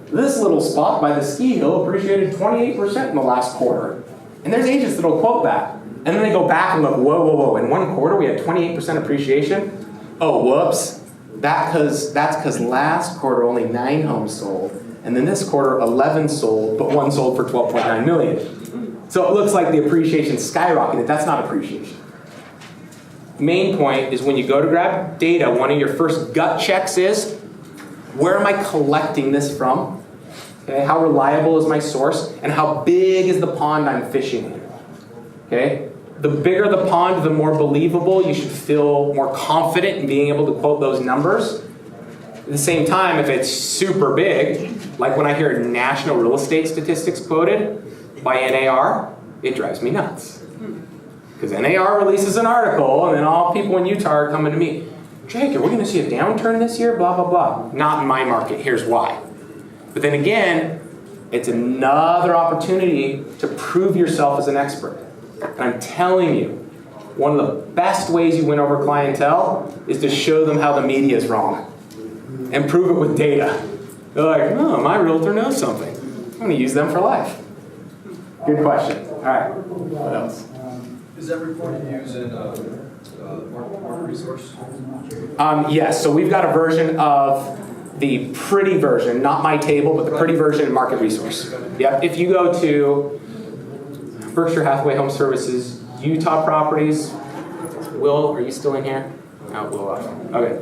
Speaker 2: this little spot by the ski hill appreciated 28% in the last quarter. And there's agents that'll quote that. And then they go back and look, whoa, whoa, whoa, in one quarter we had 28% appreciation? Oh, whoops. That's because last quarter only 9 homes sold. And then this quarter 11 sold, but 1 sold for 12.9 million. So it looks like the appreciation skyrocketed. That's not appreciation. Main point is when you go to grab data, one of your first gut checks is, where am I collecting this from? Okay, how reliable is my source? And how big is the pond I'm fishing in? Okay, the bigger the pond, the more believable. You should feel more confident in being able to quote those numbers. At the same time, if it's super big, like when I hear national real estate statistics quoted by NAR, it drives me nuts. Because NAR releases an article, and then all people in Utah are coming to me, Jake, are we going to see a downturn this year? Blah, blah, blah. Not in my market. Here's why. But then again, it's another opportunity to prove yourself as an expert. And I'm telling you, one of the best ways you win over clientele is to show them how the media is wrong. And prove it with data. They're like, oh, my realtor knows something. I'm going to use them for life. Good question. All right. What else?
Speaker 9: Is that report you use in market resource?
Speaker 2: Yes, so we've got a version of the pretty version, not my table, but the pretty version in Market Resource. Yep. If you go to Berkshire Hathaway Home Services, Utah Properties, Will, are you still in here? Oh, Will left. Okay.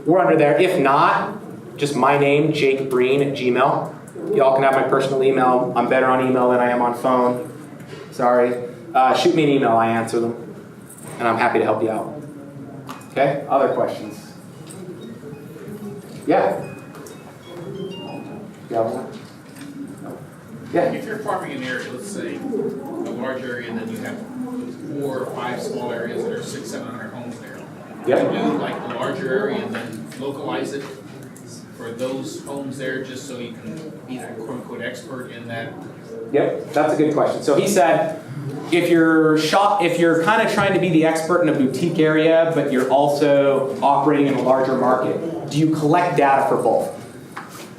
Speaker 2: We're under there. If not, just my name, Jake Breen at Gmail. Y'all can have my personal email. I'm better on email than I am on phone. Sorry. Shoot me an email, I answer them. And I'm happy to help you out. Okay, other questions? Yeah? Yeah.
Speaker 7: If you're farming an area, let's say a large area, and then you have 4 or 5 small areas that are 600-700 homes there.
Speaker 2: Yep.
Speaker 7: Do like a larger area and then localize it for those homes there, just so you can be that quote-unquote expert in that.
Speaker 2: Yep, that's a good question. So he said, if you're kind of trying to be the expert in a boutique area, but you're also operating in a larger market, do you collect data for both?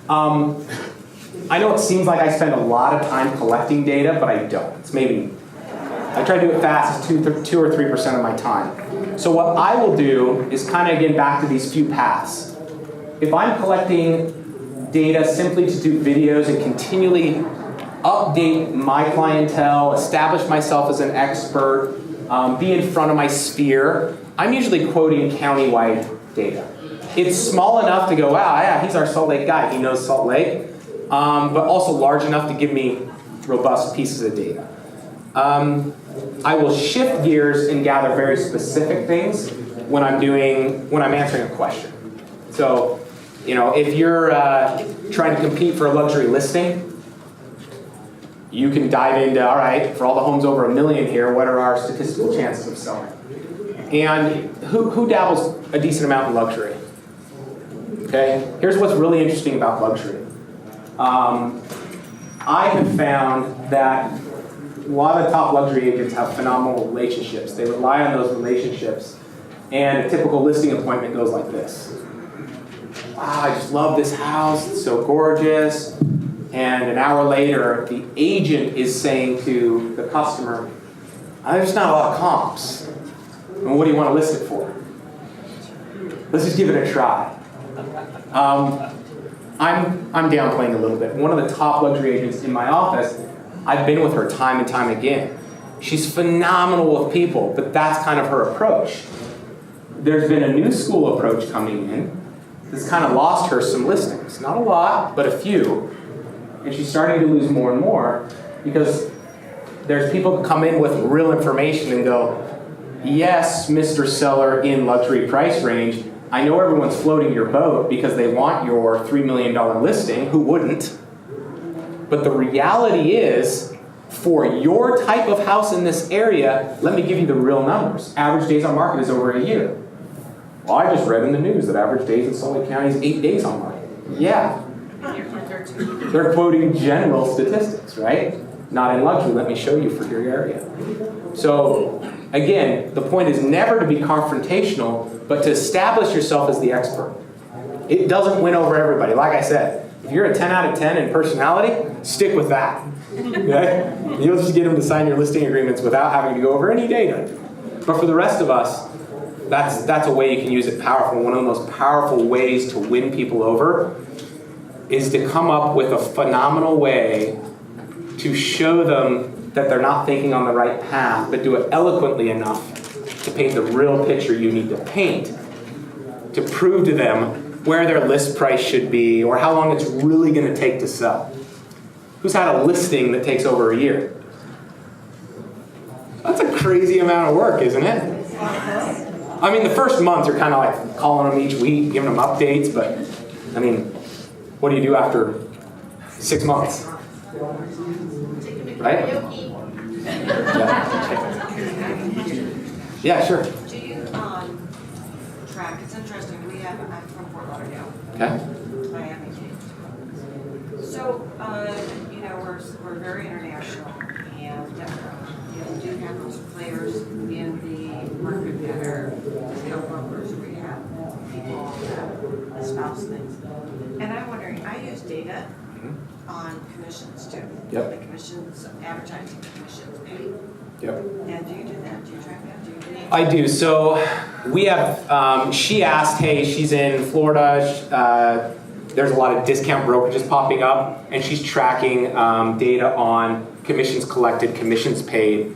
Speaker 2: I know it seems like I spend a lot of time collecting data, but I don't. It's maybe, I try to do it fast, it's 2 or 3% of my time. So what I will do is kind of get back to these few paths. If I'm collecting data simply to do videos and continually update my clientele, establish myself as an expert, be in front of my sphere, I'm usually quoting countywide data. It's small enough to go, wow, yeah, he's our Salt Lake guy, he knows Salt Lake, but also large enough to give me robust pieces of data. I will shift gears and gather very specific things when I'm answering a question. So, if you're trying to compete for a luxury listing, you can dive into, all right, for all the homes over $1 million here, what are our statistical chances of selling? And who dabbles a decent amount in luxury? Okay, here's what's really interesting about luxury. I have found that a lot of top luxury agents have phenomenal relationships. They rely on those relationships, and a typical listing appointment goes like this. Wow, I just love this house, it's so gorgeous. And an hour later, the agent is saying to the customer, there's not a lot of comps. And what do you want to list it for? Let's just give it a try. I'm downplaying a little bit. One of the top luxury agents in my office, I've been with her time and time again. She's phenomenal with people, but that's kind of her approach. There's been a new school approach coming in that's kind of lost her some listings. Not a lot, but a few. And she's starting to lose more and more because there's people who come in with real information and go, yes, Mr. Seller in luxury price range, I know everyone's floating your boat because they want your $3 million listing. Who wouldn't? But the reality is, For your type of house in this area, let me give you the real numbers. Average days on market is over a year. Well, I just read in the news that average days in Salt Lake County is 8 days on market. Yeah. They're quoting general statistics, right? Not in luxury. Let me show you for your area. So, again, the point is never to be confrontational, but to establish yourself as the expert. It doesn't win over everybody. Like I said, if you're a 10 out of 10 in personality, stick with that. Okay? You'll just get them to sign your listing agreements without having to go over any data. But for the rest of us, that's a way you can use it powerful. One of the most powerful ways to win people over is to come up with a phenomenal way to show them that they're not thinking on the right path, but do it eloquently enough to paint the real picture you need to paint, to prove to them where their list price should be or how long it's really going to take to sell. Who's had a listing that takes over a year? That's a crazy amount of work, isn't it? I mean, the first month you're kind of like calling them each week, giving them updates, but I mean, what do you do after 6 months? Right? Yeah, sure.
Speaker 6: Do you track? It's interesting. I'm from Fort Lauderdale.
Speaker 2: Okay.
Speaker 6: Miami. So, we're very international, and we do have those players in the market that are scale brokers. We have people that espouse things. And I'm wondering, I use data on commissions too.
Speaker 2: Yep.
Speaker 6: The commissions, advertising commissions paid.
Speaker 2: Yep.
Speaker 6: And do you do that? Do you track that? Do you do that?
Speaker 2: I do. So we have, she asked, hey, she's in Florida. There's a lot of discount brokerages popping up, and she's tracking data on commissions collected, commissions paid.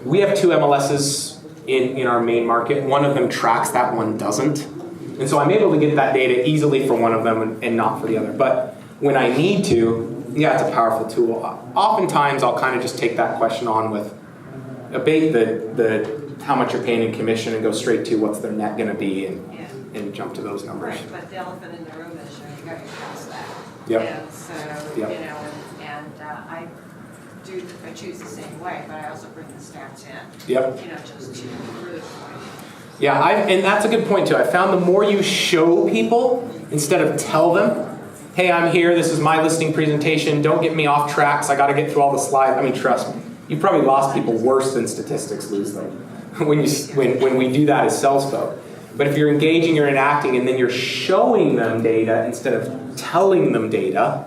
Speaker 2: We have 2 MLSs in our main market. One of them tracks that, one doesn't. And so I'm able to get that data easily for one of them and not for the other. But when I need to, yeah, it's a powerful tool. Oftentimes I'll kind of just take that question on with abate the how much you're paying in commission and go straight to what's their net going to be and jump to those numbers.
Speaker 6: Right, but the elephant in the room is you got your tax that.
Speaker 2: Yep.
Speaker 6: And so,
Speaker 2: Yep.
Speaker 6: I choose the same way, but I also bring the stats in.
Speaker 2: Yep.
Speaker 6: Just to prove the point.
Speaker 2: Yeah, and that's a good point too. I found the more you show people instead of tell them, hey, I'm here, this is my listing presentation, don't get me off tracks, I got to get through all the slides. I mean, trust me, you've probably lost people worse than statistics lose them when we do that as sales folk. But if you're engaging, you're enacting, and then you're showing them data instead of telling them data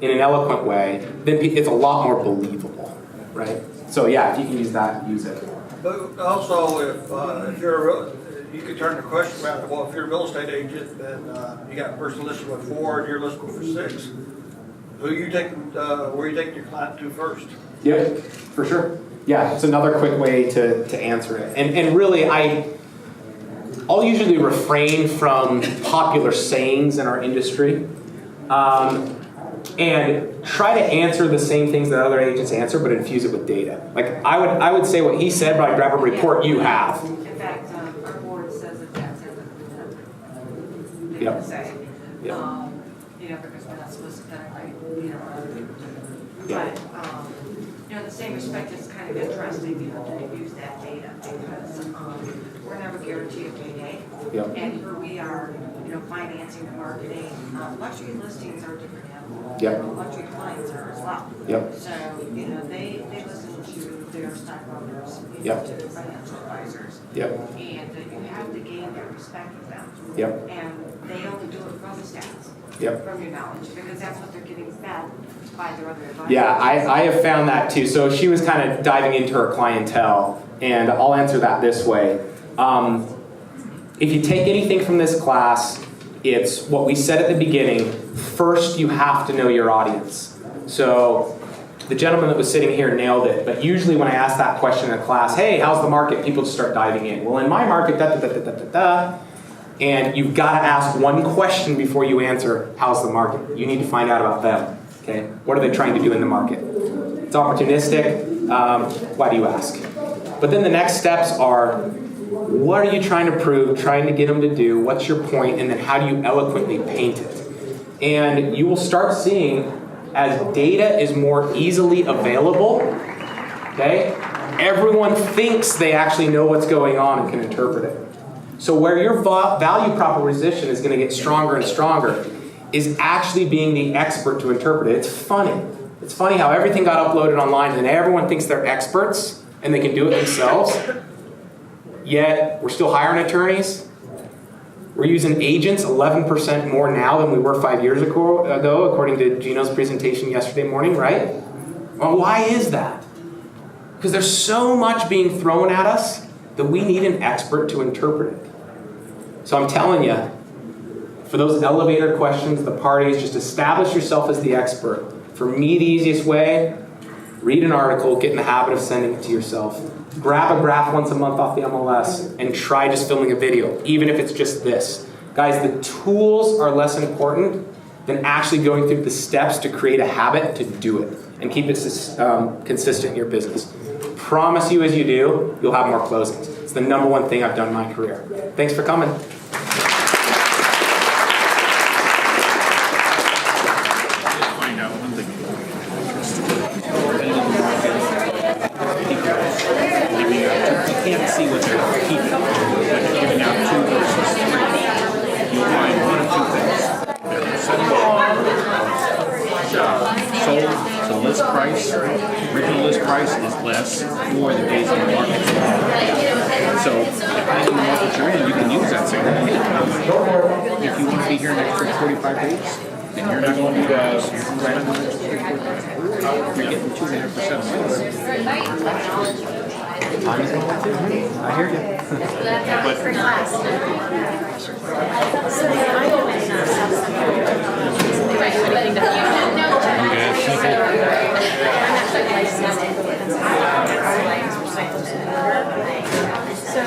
Speaker 2: in an eloquent way, then it's a lot more believable, right? So yeah, if you can use that, use it.
Speaker 10: But also, if you're you could turn the question around. Well, if you're a real estate agent and you got a person listed with 4 and you're listed for 6, where you taking your client to first?
Speaker 2: Yep, for sure. Yeah, it's another quick way to answer it. And really, I'll usually refrain from popular sayings in our industry and try to answer the same things that other agents answer, but infuse it with data. Like I would say what he said, but I'd grab a report you have.
Speaker 6: In fact, our board says that that's it. They
Speaker 2: Yep.
Speaker 6: say,
Speaker 2: Yep.
Speaker 6: because we're not supposed to denigrate, other people.
Speaker 2: Yeah.
Speaker 6: But, in the same respect, it's kind of interesting, to use that data because we're never guaranteed a payday.
Speaker 2: Yep.
Speaker 6: And here we are, financing and marketing. Luxury listings are different animals.
Speaker 2: Yep.
Speaker 6: Luxury clients are as well.
Speaker 2: Yep.
Speaker 6: So, they listen to their stockbrokers,
Speaker 2: Yep.
Speaker 6: to their financial advisors.
Speaker 2: Yep.
Speaker 6: And you have to gain their respect with them.
Speaker 2: Yep.
Speaker 6: And they only do it from the stats.
Speaker 2: Yep.
Speaker 6: From your knowledge, because that's what they're getting fed by their other advisors.
Speaker 2: Yeah, I have found that too. So she was kind of diving into her clientele, and I'll answer that this way. If you take anything from this class, it's what we said at the beginning. First, you have to know your audience. So the gentleman that was sitting here nailed it, but usually when I ask that question in a class, hey, how's the market? People just start diving in. Well, in my market, da-da-da-da-da-da. And you've got to ask one question before you answer, how's the market? You need to find out about them, okay? What are they trying to do in the market? It's opportunistic. Why do you ask? But then the next steps are, what are you trying to prove, trying to get them to do? What's your point? And then how do you eloquently paint it? And you will start seeing as data is more easily available, okay, everyone thinks they actually know what's going on and can interpret it. So where your value proposition is going to get stronger and stronger is actually being the expert to interpret it. It's funny. It's funny how everything got uploaded online and everyone thinks they're experts and they can do it themselves. Yet, we're still hiring attorneys. We're using agents 11% more now than we were 5 years ago, according to Gino's presentation yesterday morning, right? Well, why is that? Because there's so much being thrown at us that we need an expert to interpret it. So I'm telling you, for those elevator questions, the parties, just establish yourself as the expert. For me, the easiest way, read an article, get in the habit of sending it to yourself. Grab a graph once a month off the MLS and try just filming a video, even if it's just this. Guys, the tools are less important than actually going through the steps to create a habit to do it and keep it consistent in your business. Promise you as you do, you'll have more closings. It's the number one thing I've done in my career. Thanks for coming.
Speaker 11: Can't see what they're keeping, but giving out 2 versus 3. You'll find one of 2 things. They're sold to list price. Original list price is less for the days on the market. So depending on the market you're in, you can use that same thing. If you want to be here next for 45 days, and you're not going to you're getting 2.5% less.
Speaker 2: Time is going too. I hear you.
Speaker 6: So,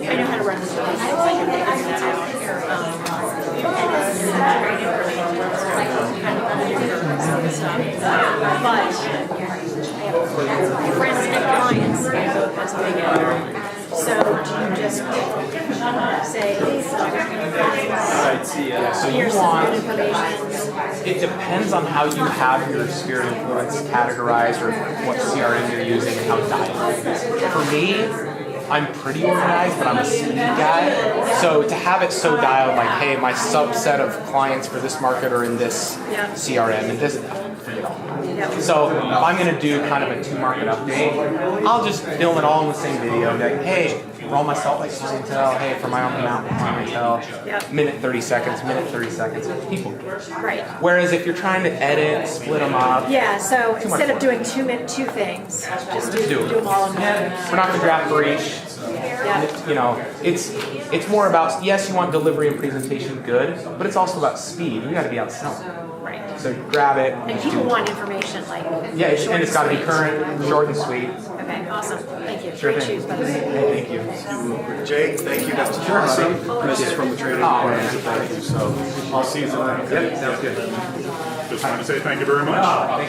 Speaker 6: I know how to run this business. Friends and clients, that's how they get it. So do you just say,
Speaker 2: Yeah, so you
Speaker 6: here's
Speaker 2: want,
Speaker 6: some information?
Speaker 2: it depends on how you have your sphere of influence categorized or what CRM you're using and how dialed it is. For me, I'm pretty organized, but I'm a speed guy. So to have it so dialed, like, hey, my subset of clients for this market are in this CRM and this, forget all. So if I'm going to do kind of a 2-market update, I'll just film it all in the same video. And be like, hey, for all my Salt Lake clientele, hey, for my own mountain clientele, minute 30 seconds, minute 30 seconds. People get it.
Speaker 6: Right.
Speaker 2: Whereas if you're trying to edit, split them up.
Speaker 6: Yeah, so instead of doing 2 things, just do them all in one.
Speaker 2: We're not going to grab for each.
Speaker 6: Yeah.
Speaker 2: You know, it's more about, yes, you want delivery and presentation good, but it's also about speed. You got to be out selling.
Speaker 6: Right.
Speaker 2: So grab it.
Speaker 6: And people want information like
Speaker 2: yeah, and it's got to be current, short and sweet.
Speaker 6: Okay, awesome. Thank you.
Speaker 2: Sure
Speaker 6: Great
Speaker 2: thing.
Speaker 6: shoes, by the way.
Speaker 2: Thank you.
Speaker 9: Jay, thank you. That's awesome. This is from the training department. So I'll see you tonight.
Speaker 2: Yep, sounds good.
Speaker 12: Just wanted to say thank you very much.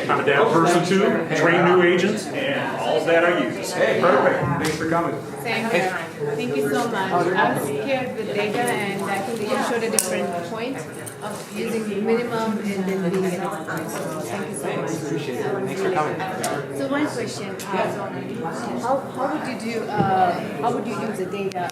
Speaker 12: I'm a down person too, train new agents, and all that I use.
Speaker 2: Hey, perfect. Thanks for coming.
Speaker 13: Thank you so much. I was scared with data, and I think you showed a different point of using the minimum and then being an expert. So thank you so much.
Speaker 2: Appreciate it. Thanks for coming.
Speaker 13: So one question: how would you use the data?